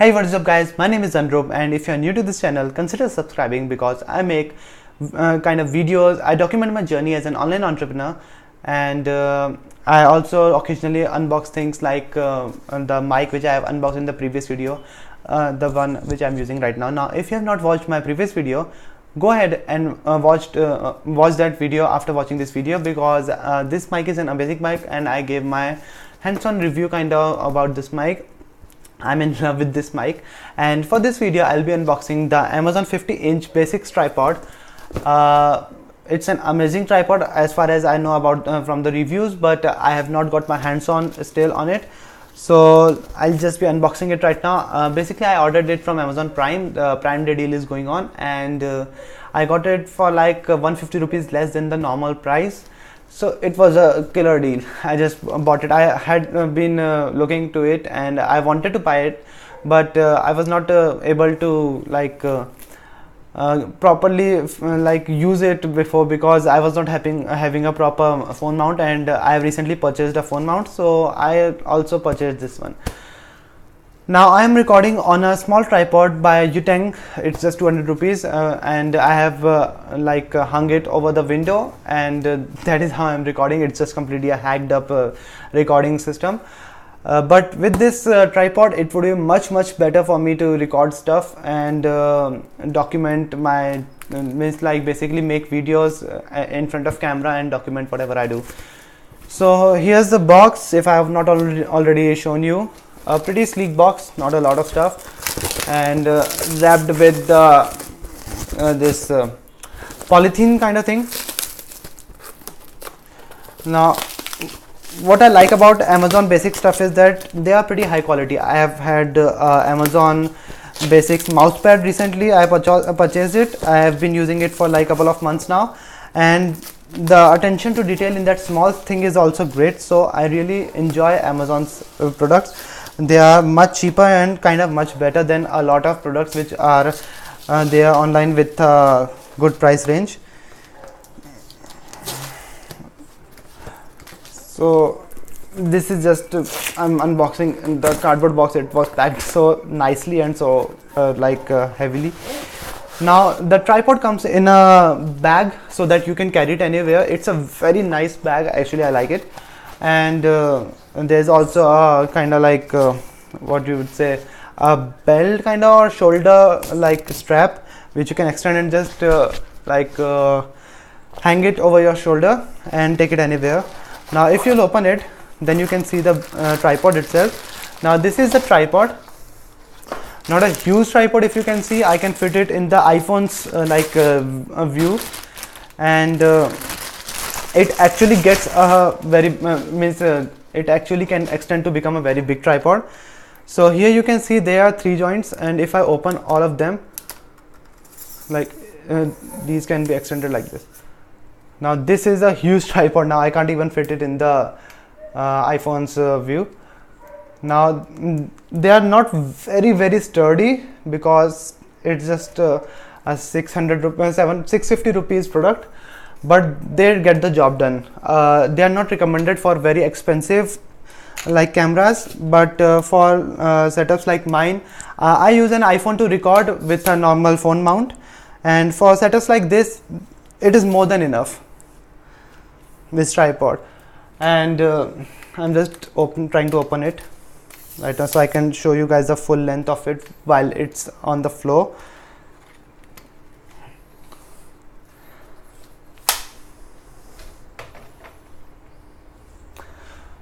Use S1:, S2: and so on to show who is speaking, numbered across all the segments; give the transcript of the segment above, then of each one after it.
S1: Hey, what is up guys, my name is Anrup, and if you are new to this channel, consider subscribing because I make kind of videos. I document my journey as an online entrepreneur, and I also occasionally unbox things like the mic which I have unboxed in the previous video, the one which I am using right now. Now if you have not watched my previous video, go ahead and watch that video after watching this video, because this mic is an amazing mic and I gave my hands-on review kind of about this mic. I'm in love with this mic, and for this video I'll be unboxing the Amazon 50-inch Basics tripod. It's an amazing tripod as far as I know about from the reviews, but I have not got my hands on still on it, so I'll just be unboxing it right now. Basically I ordered it from Amazon Prime. The Prime Day deal is going on, and I got it for like 150 rupees less than the normal price. So it was a killer deal. I just bought it. I had been looking to it and I wanted to buy it, but I was not able to properly use it before, because I was not having a proper phone mount, and I have recently purchased a phone mount, so I also purchased this one. Now I am recording on a small tripod by Yuteng. It's just 200 rupees, and I have hung it over the window, and that is how I am recording. It's just completely a hacked up recording system, but with this tripod it would be much better for me to record stuff and document my basically make videos in front of camera and document whatever I do. So here's the box, if I have not already shown you. A pretty sleek box, not a lot of stuff, and wrapped with this polythene kind of thing. Now what I like about Amazon Basics stuff is that they are pretty high quality. I have had Amazon Basics mousepad recently. I purchased it. I have been using it for like a couple of months now, and the attention to detail in that small thing is also great. So I really enjoy Amazon's products. They are much cheaper and kind of much better than a lot of products which are there online with good price range. So this is just I'm unboxing the cardboard box. It was packed so nicely and so heavily. Now the tripod comes in a bag so that you can carry it anywhere. It's a very nice bag, actually I like it. And there's also a kind of what you would say, a belt kind of, or shoulder strap, which you can extend and just hang it over your shoulder and take it anywhere. Now if you'll open it, then you can see the tripod itself. Now this is the tripod, not a huge tripod. If you can see, I can fit it in the iPhone's view, and it actually gets a very it actually can extend to become a very big tripod. So here you can see there are 3 joints, and if I open all of them, these can be extended like this. Now this is a huge tripod. Now I can't even fit it in the iPhone's view. Now they are not very sturdy, because it's just a 650 rupees product, but they get the job done. They are not recommended for very expensive cameras, but for setups like mine, I use an iPhone to record with a normal phone mount, and for setups like this it is more than enough, this tripod. And I'm just trying to open it right now so I can show you guys the full length of it while it's on the floor.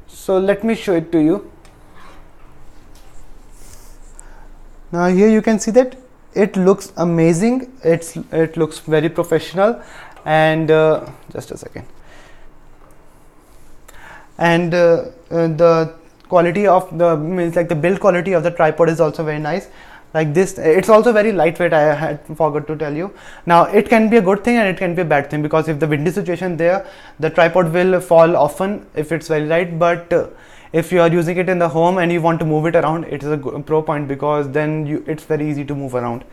S1: So let me show it to you. Now here you can see that it looks amazing. It looks very professional, and just a second. And the quality of the the build quality of the tripod is also very nice. Like this, it's also very lightweight. I had forgot to tell you. Now it can be a good thing and it can be a bad thing, because if the windy situation there, the tripod will fall often if it's very light. But if you are using it in the home and you want to move it around, it is a pro point, because then it's very easy to move around.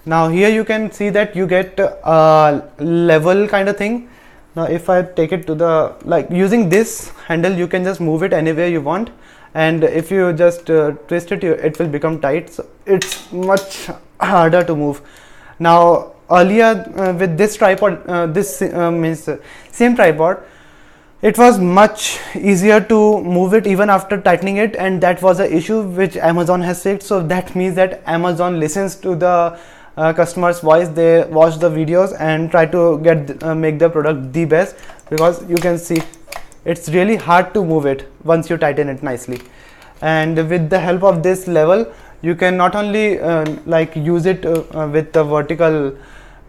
S1: Now here you can see that you get a level kind of thing. Now if I take it to the using this handle, you can just move it anywhere you want, and if you just twist it, it will become tight. So it's much harder to move. Now earlier with this tripod, this means same tripod, it was much easier to move it even after tightening it, and that was an issue which Amazon has fixed. So that means that Amazon listens to the customer's voice. They watch the videos and try to get make the product the best, because you can see it's really hard to move it once you tighten it nicely. And with the help of this level, you can not only like use it with the vertical,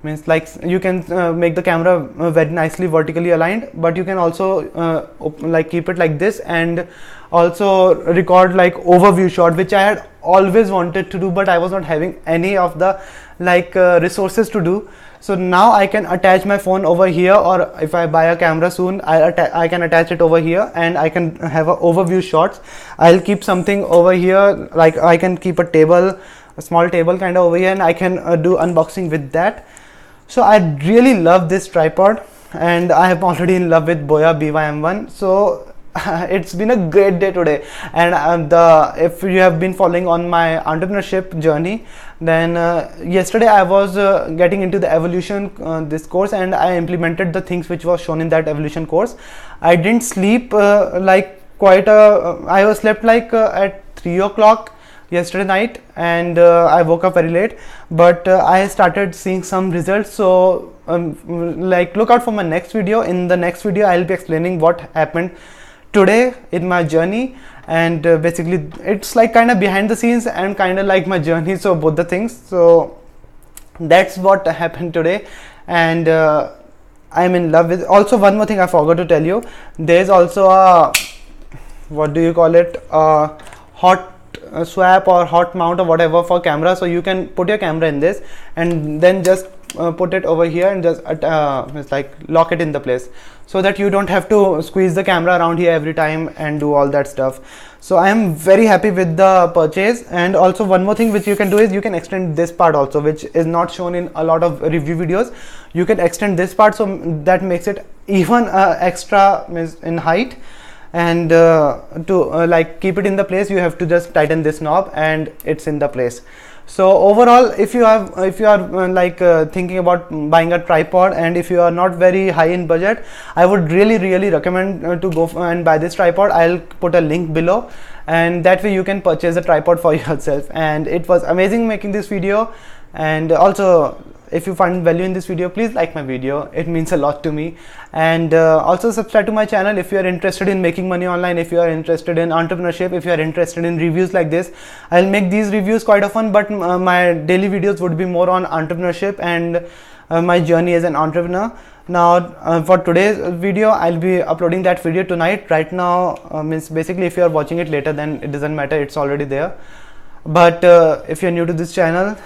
S1: means like you can make the camera very nicely vertically aligned, but you can also like keep it like this and also record like overview shot, which I had always wanted to do, but I was not having any of the like resources to do. So now I can attach my phone over here, or if I buy a camera soon, I can attach it over here and I can have a overview shots. I'll keep something over here, like I can keep a table, a small table kind of over here, and I can do unboxing with that. So I really love this tripod, and I am already in love with Boya BYM1. So it's been a great day today. And if you have been following on my entrepreneurship journey, then yesterday I was getting into the evolution this course, and I implemented the things which was shown in that evolution course. I didn't sleep like quite I was slept like at 3 o'clock yesterday night, and I woke up very late, but I started seeing some results. So like look out for my next video. In the next video I'll be explaining what happened today in my journey, and basically it's like kind of behind the scenes and kind of like my journey, so both the things. So that's what happened today, and I'm in love with. Also, one more thing I forgot to tell you, there's also a, what do you call it, hot swap or hot mount or whatever for camera. So you can put your camera in this and then just put it over here and just it's like lock it in the place, so that you don't have to squeeze the camera around here every time and do all that stuff. So I am very happy with the purchase. And also one more thing which you can do is you can extend this part also, which is not shown in a lot of review videos. You can extend this part, so that makes it even extra in height. And to like keep it in the place, you have to just tighten this knob and it's in the place. So overall, if you are like thinking about buying a tripod, and if you are not very high in budget, I would really recommend to go and buy this tripod. I'll put a link below, and that way you can purchase a tripod for yourself. And it was amazing making this video. And also, if you find value in this video, please like my video, it means a lot to me. And also subscribe to my channel if you are interested in making money online, if you are interested in entrepreneurship, if you are interested in reviews like this. I'll make these reviews quite often, but my daily videos would be more on entrepreneurship and my journey as an entrepreneur. Now for today's video, I'll be uploading that video tonight. Right now, means basically if you are watching it later, then it doesn't matter, it's already there. But if you're new to this channel,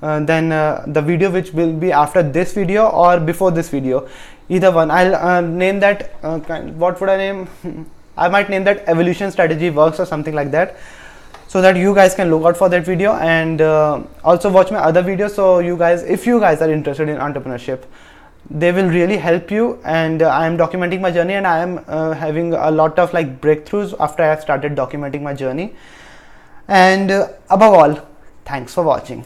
S1: then the video which will be after this video or before this video, either one, I'll name that what would I name? I might name that Evolution Strategy Works or something like that, so that you guys can look out for that video. And also watch my other videos. So you guys, if you guys are interested in entrepreneurship, they will really help you. And I am documenting my journey, and I am having a lot of like breakthroughs after I have started documenting my journey. And above all, thanks for watching.